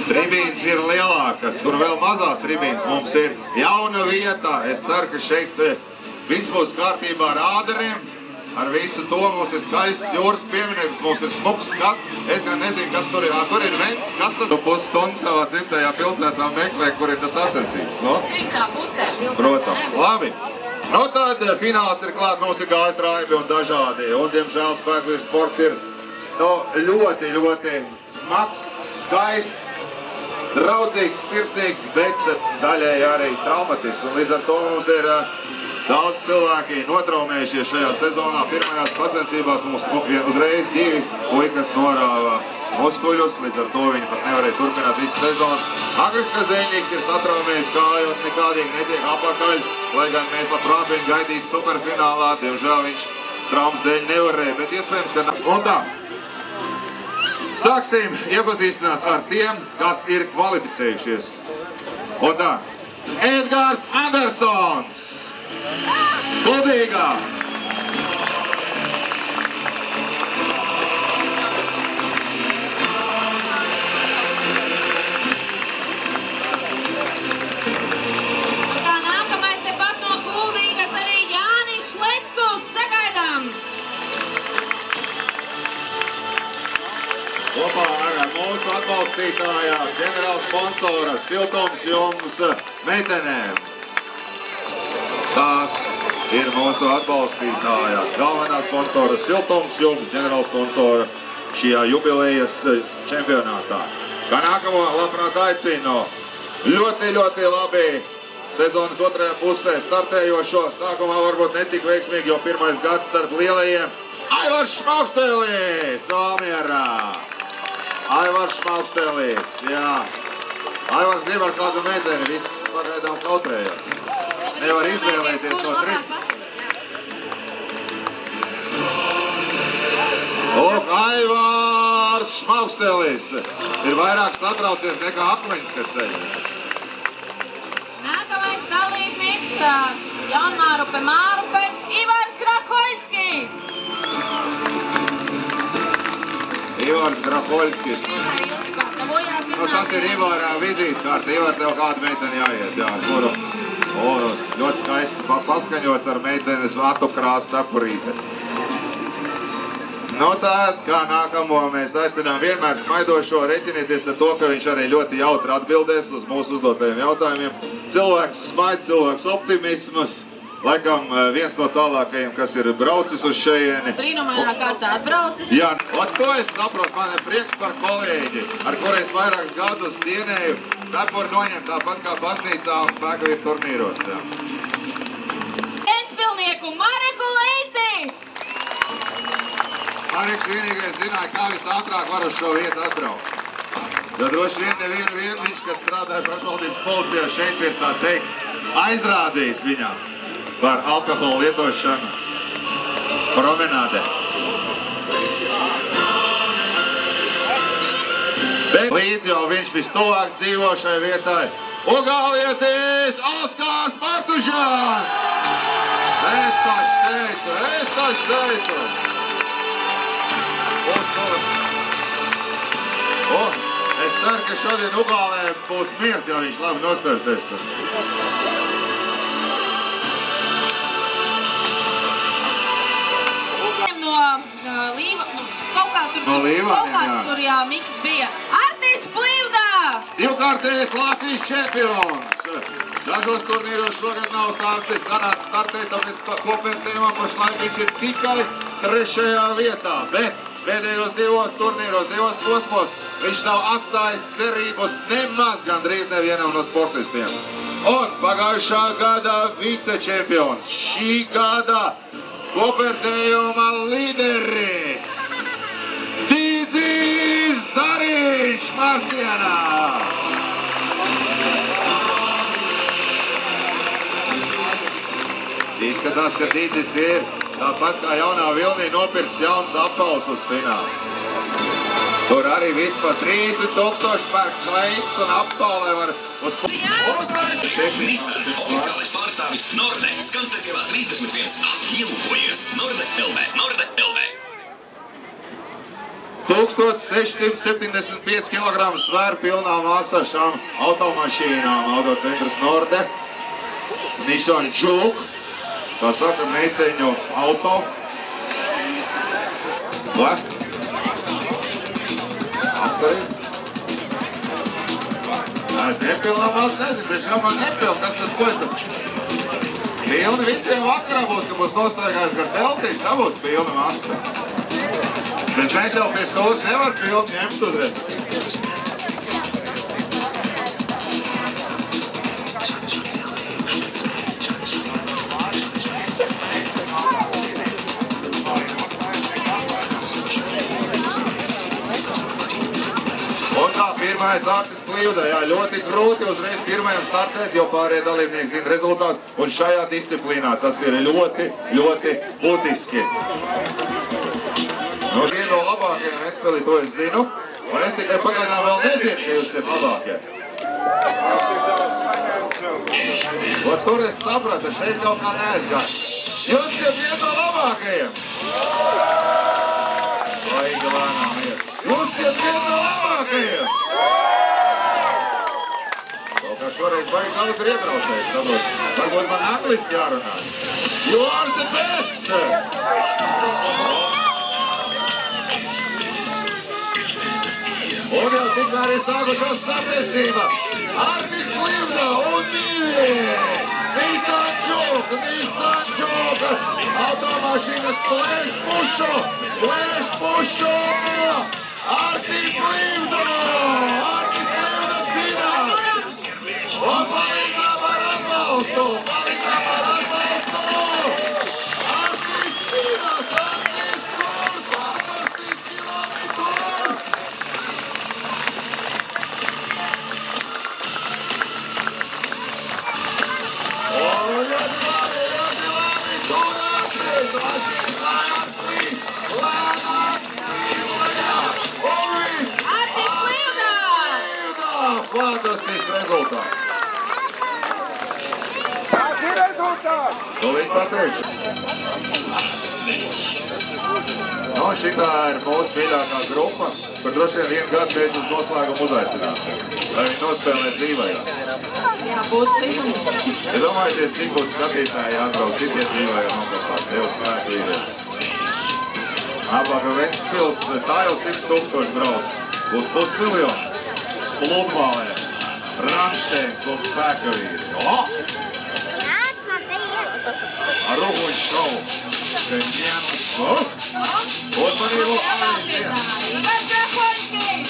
Tribīnas ir lielākas, tur vēl mazās tribīnas. Mums ir jauna vieta. Es ceru, ka šeit viss būs kārtībā ar ādariem. Ar visu to mums ir skaists jūras piemineklis, mums ir smuks skats. Es gan nezinu, kas tur ir. Tur ir vent, kas tas pusstundu savā dzimtajā pilsētā meklē, kur ir tas sasacīts. No? Protams, labi. Nu tad fināls ir klāt, mums ir gājis raibi un dažādi. Un, diemžēl, spēkvīru sports ir ļoti, ļoti smags, skaists, draudzīgs, sirsnīgs, bet daļēji arī traumatisks. Un līdz ar to mums ir daudz cilvēki notraumējušies šajā sezonā. Pirmajās sacensībās mums uzreiz 2 puikas norāva muskuļus, līdz ar to viņi pat nevarēja turpināt visu sezonu. Agris Kazeņīgs ir satraumējis kāju un nekādīgi netiek apakaļ, lai gan mēs labprāt viņu gaidītu superfinālā. Diemžēl viņš traumas dēļ nevarēja, bet iespējams, ka nav. Un tā, sāksim iepazīstināt ar tiem, kas ir kvalificējušies. Un tā, Edgars Andersons! Kuldīgā! Kā nākamais tepat no Kuldīgas arī Jānis Šleckus. Sagaidām! Kopā ar mūsu atbalstītājā ģenerāla sponsora Siltums jums meitenēm. Tās ir mūsu atbalstītāja, galvenā sponsora Siltums jums, ģenerāla sponsora šajā jubilejas čempionātā. Kā nākamo labprāt aicinu ļoti, ļoti labi sezonas otrajā pusē startējošo. Sākumā varbūt netik veiksmīgi, jo pirmais gads starp lielajiem. Aivars Šmaukstelis, Valmierā! Aivars Šmaukstelis, jā. Aivars grib ar kādu meiteni, viss pagaidām kautrējās. Nevar izvēlēties no 3. Lūk, Aivārs Šmaukstelis ir vairāk satraucies nekā akmeņus, kad ceļ. Nākamais dalībnieks Jaunmārupe Mārupe Ivars Grakoļskis. Ivars Grakoļskis. Tas ir Ivara vizītkārta. Ivar, tev kāda meitene jāiet, jā, kuru ļoti skaisti saskaņots ar meitenes vatu krāsu cepurīte. Nu tā, kā nākamo mēs aicinām vienmēr smaidošo, reķinieties ar to, ka viņš arī ļoti jautri atbildēs uz mūsu uzdotajiem jautājumiem. Cilvēks smaid, cilvēks optimisms. Laikam viens no tālākajiem, kas ir braucis uz šejieni. Brīnumainā kārtā atbraucis. Jā, to es saprotu, man ir prieks par kolēģi, ar kuriem vairākus gadus dienēju cepuri noņemt tāpat kā baznīcā un spēkvīru turnīros. Ventspilnieku Mareku Leiti! Mareks vienīgais zināja, kā visātrāk var uz šo vietu atbraukt. Jo droši vien nevienu viņš, kad strādāja pašvaldības policijā, šeit ir tā teikt aizrādījis viņam par alkoholu lietošanu promenādē. Bet līdz jau viņš vistuvāk dzīvo šai vietai. Ugalietis Oskārs Bartužāns! Es taču teicu! Es ceru, ka šodien Ugālē būs miers, ja viņš labi nostartēs. No Līvāniem, tur jā, miks bija. Artis Plīvdā! Divkārtējais Latvijas čempions. Dažos turnīros šogad nav Artis sanācis startēt, tāpēc kopvērtējumā pašlaik viņš ir tikai 3. vietā. Bet pēdējos 2 turnīros, 2 posmos, viņš nav atstājis cerības nemaz gandrīz nevienam no sportistiem. Un pagājušā gada vicečempions, šī gada kopvērtējuma līderis Dīdzis Zariņš Marcienā. Izskatās, ka Dīdzis ir tāpat kā jaunā Vilnī nopirts jauns apvals uz finālu. Tur arī viss pa 30,000 pērk kleits un apvallē var uz... Nissan, oficiālais pārstāvis Norde. Skanstes ielā 31. Ielūkojies Norde LV. Norde LV. 1675 kg svēr pilnā masā šām automašīnām. Autocentrs Norde, Nissan Juke, kā saka, meiteņu auto. Askarīt. Nepilnā masa, nezinu, priekš kā man nepilna, kas tas košas. Pilni visiem vakarā būs, ka būs nostaigājis gar teltīšu, tā būs pilna masa. Bet mēs jau pēc tos nevar pilni ņemt uzreiz. Un kā pirmais Artis Plīvda, jā, ļoti grūti uzreiz pirmajam startēt, jo pārējie dalībnieki zina rezultātu. Un šajā disciplīnā tas ir ļoti, ļoti būtiski. No viena no labākajiem Ventspēlī to es zinu, un es tikai pagaidām vēl nezinu, ka jūs esat labākie. Un tur es sapratu, šeit kaut kā neaizgāju. Jūs esat viena no labākajiem! Laika lēnām iet. Jūs esat viena no labākajiem! Kaut kā šoreiz baigi daudz ir iebraucējis, saprot. Varbūt man angliski jārunā. You are the best! Un jau tikmēr ir sākušos starpniecība. Artis Plīvda un Nissan Juke, automašīnas plēš pušu, Artis Plīvda cīnās. Un palīdzām ar atbalstu. Artis cīnās, Artis kurs, fantastiski labi tur. Fantastisks rezultāts! Kāds ir rezultāts? Tūlīt pateikšu. No, šitā ir mūsu mīļākā grupa, kur droši vien vienu gadu mēs uz noslēgumu uzaicināsim, lai viņi nospēlē dzīvajā. Jā, būtu līdzi. Ja domājieties, cik būtu skatītāji jāatbrauc citie dzīvajā nokapāt, Dievs svētu vīrieši. Apāka Ventspils, tā jau 100 000 brauc, būs pusmiljons. Pludmalē, Ramsteins un Spēkavīri. Nāc, man te iet! Ar Ruhuņu šovu. Te ņem. Un man ir vēl palīdz. Ivars Krakoļskis!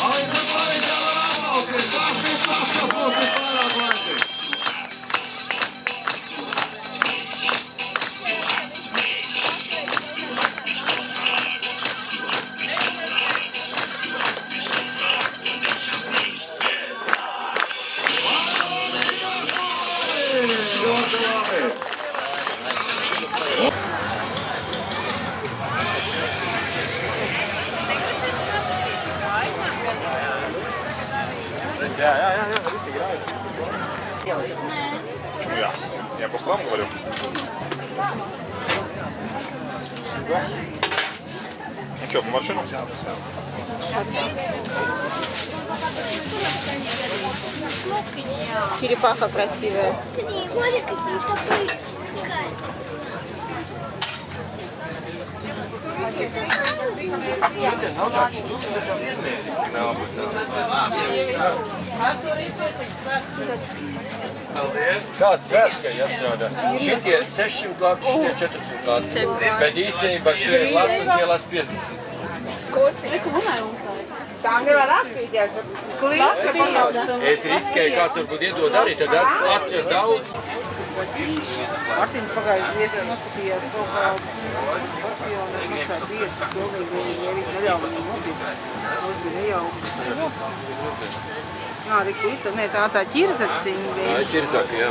Ai, nepalīdzā var atbalstīt. Tas ir tas, kas būs vispārāk laicīgi. Я по словам говорю. Ну что, в машину? Черепаха красивая. Kāds svētkai jāstrādā? Šitie 600 lati, šitie 400 lati. Bet īstenībā šie ir lati un tie lati 50. Tam nevar atkrīties. Es riskēju, kāds varbūt iedod arī, tad lats ir daudz. Marcīns pagājuši viesi noskatījās to, kā Skorpionas maksāja 5 pilnīgi, viņi neļauj viņu nopirkt. Mums bija nejauks. Rikuita, nē, tā ķirzaciņa bija. Tā ir ķirzaka, jā.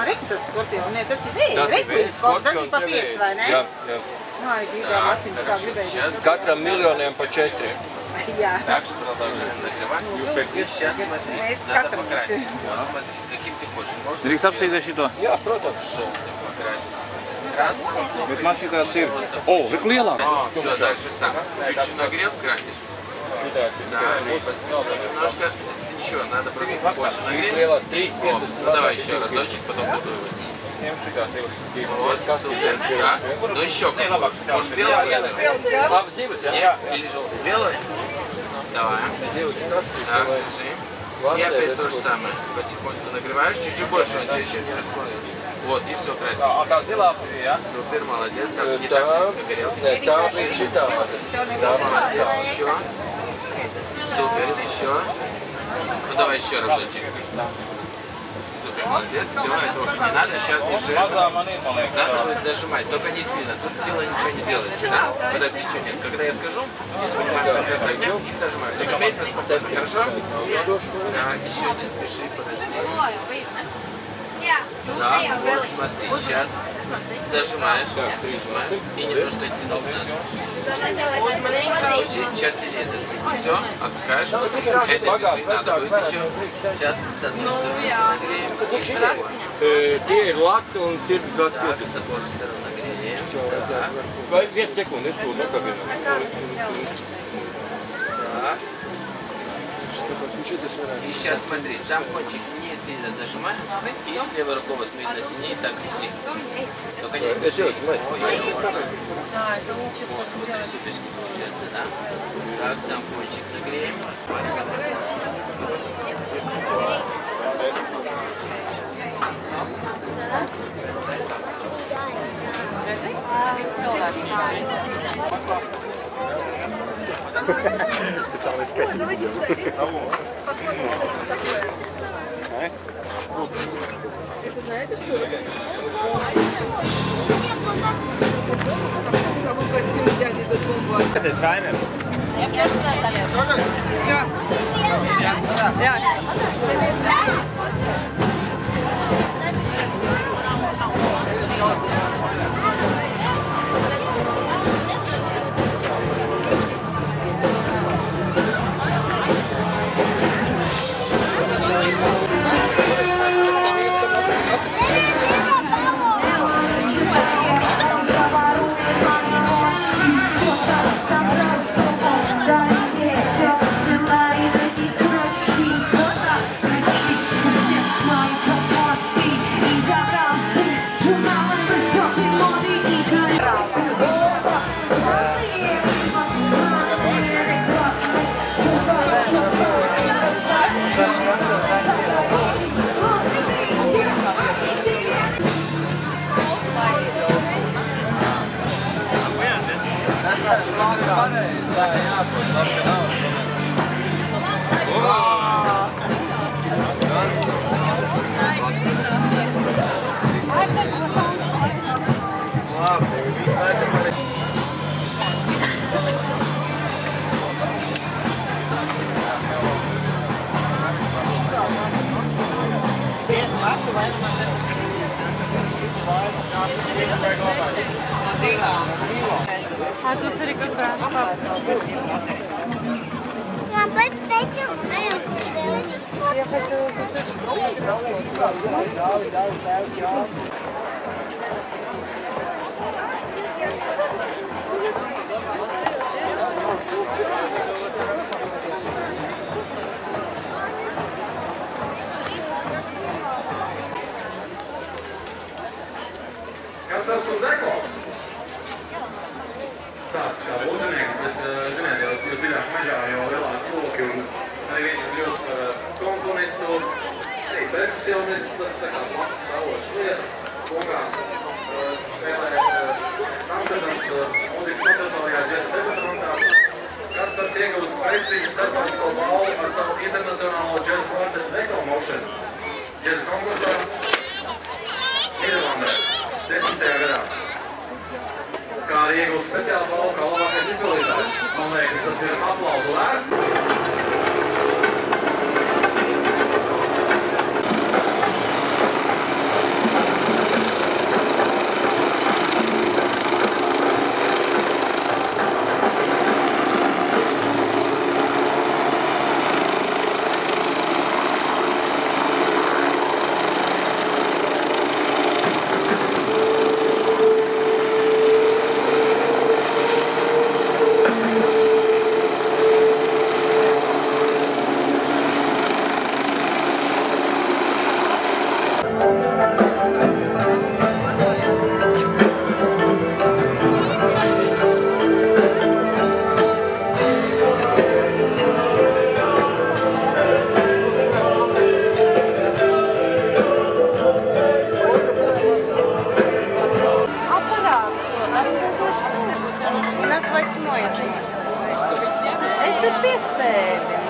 Riku tas Skorpions, nē, tas ir vīri. Tas ir vīri, tas ir pa 5, vai ne? Jā, jā. Rikuita, Marcīns kā gribēja. Katram miljoniem pa 4. Jā. Так что продолжаем нагревать. Сейчас смотри. Mēs skatāmies. Смотри, с каким ты хочешь. Можно Drīkst apsīdēt šito? Jā, protams. желтым покрасить. красный. Bet man šī tāds ir, tik lielāks. Все, дальше сам. Чуть-чуть нагрел, красишь. Да, немножко, ничего, надо просто больше нагреть. 3-5. Ну давай еще разочек, потом другой возьмем. Вот, супер. Да. Ну еще какой? Может белый? Нет? Или желтый? Белый? Давай. Так, держи. И опять то же самое. Потихоньку нагреваешь, чуть-чуть больше, он тебе сейчас не расплавится. Вот, и все красишь. Супер, молодец. Так, не так близко горел. Да, молодец. Еще. Супер, еще. Ну давай еще разочек. Супер, молодец. Все, это уже не надо. Сейчас держи. Надо будет зажимать, только не сильно. Тут сила ничего не делает. Да? Вот это ничего нет. Когда я скажу, поднимаешь как раз огня и зажимаешь. Только медленно, спокойно. Хорошо? Давай, еще не спеши, подожди. Да, вот смотри, сейчас зажимаешь, прижимаешь и немножко тянул вниз. Сейчас сильнее зажимаешь. Все, отпускаешь. Это держи, надо будет еще. Сейчас с одной стороны нагреем. Tie ir laks un sirds Так, atspūtas. с обоих сторон нагреем. Так. Vai 5 sekundes, es lūdzu nokabinu. Так. И сейчас смотри, сам кончик не сильно зажимай, и с левой рукой возьми на стене и так крути. Только не спеши. О, еще можно. О, смотри, суперски получается, да? Так, сам кончик нагреем. Там искать не будем. Это знаете, что это? В каком костюме дядя идет бомбу? Tas Rainer. А тут смотри, какая папа. Я хотела Kas tas tur deko? Tāds kā ūdenieks, bet, ziniet, jo dziļāk mežā, jo lielāk koki un arī viņš kļūst par komponistu, arī perkusionists, tas tā kā pats savošs lieta. Kungā spēlē Amsterdams mūzikas konservatorijā džeza debatantā. Kaspars ieguvis prestižu starptautisko balvu ar savu internacionālo džeza kvartetu Deko Motion. Džeza konkursā Nīderlandē 10. gadā. Kā arī iegūst speciālu balvu kā labākais izpildītājs. Man liekas, tas ir aplausu vērts. esi nojačījis. Es tur piesēdi.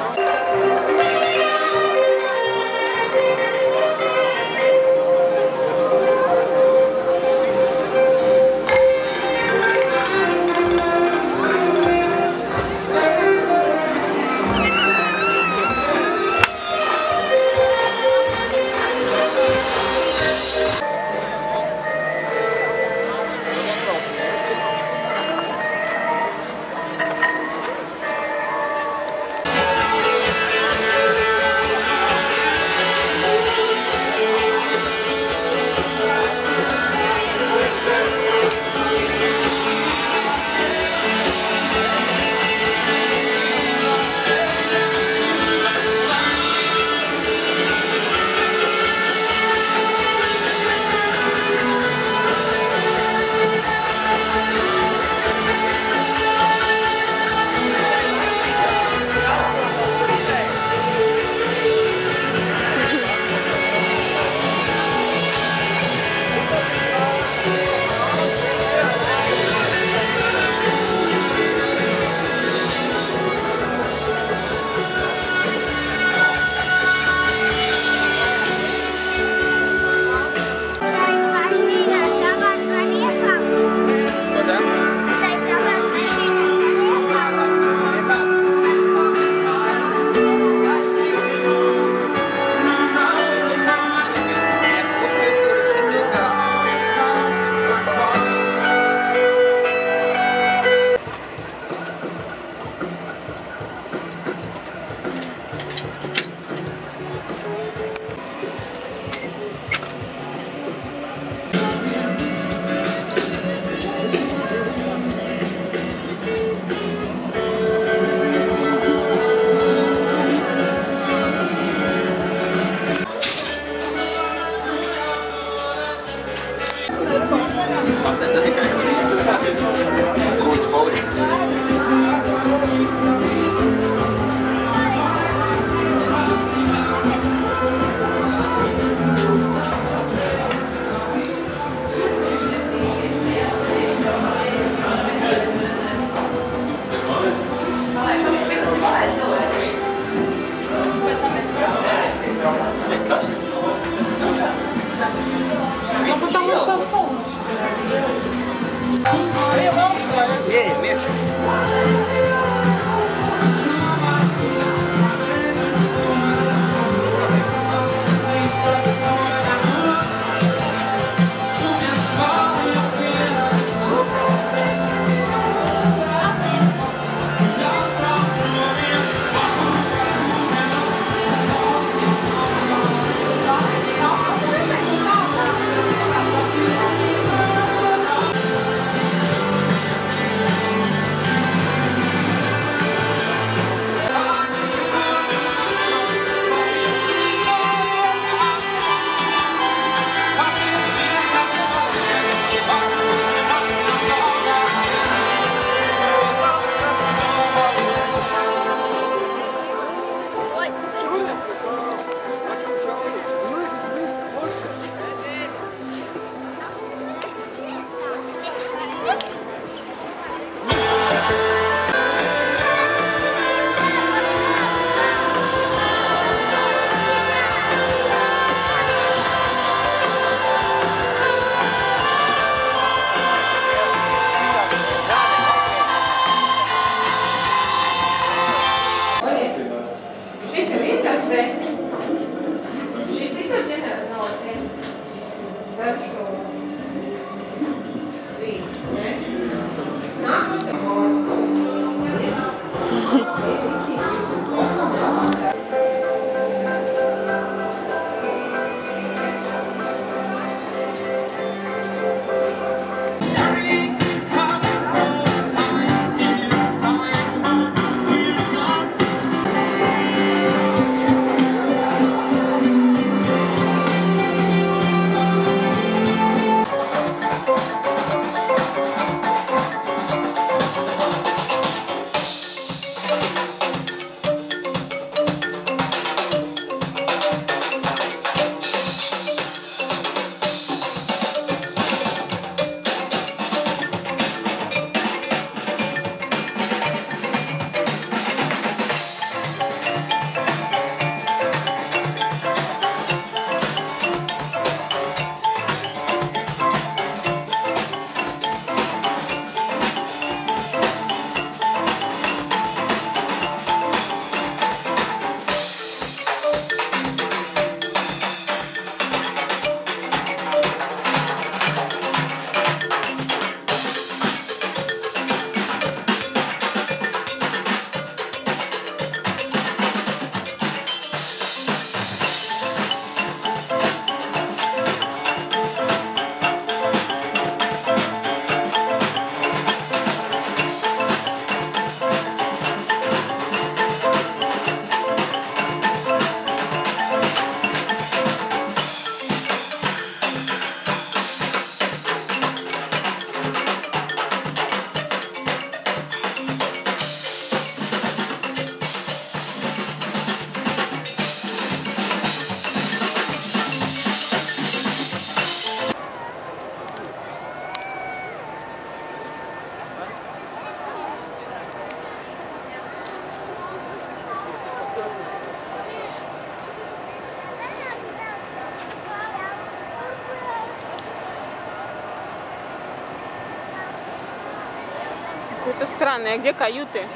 Это странно. А где каюты?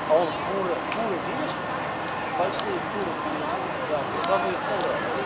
А он фуры, видишь? Большие фуры, да, грузовые фуры.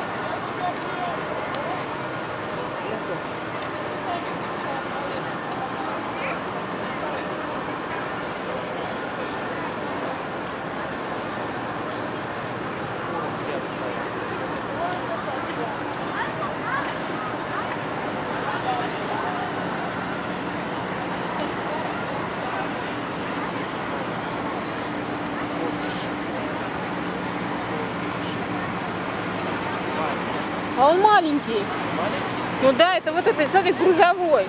А он маленький. Ну да, это вот это, смотри, грузовой.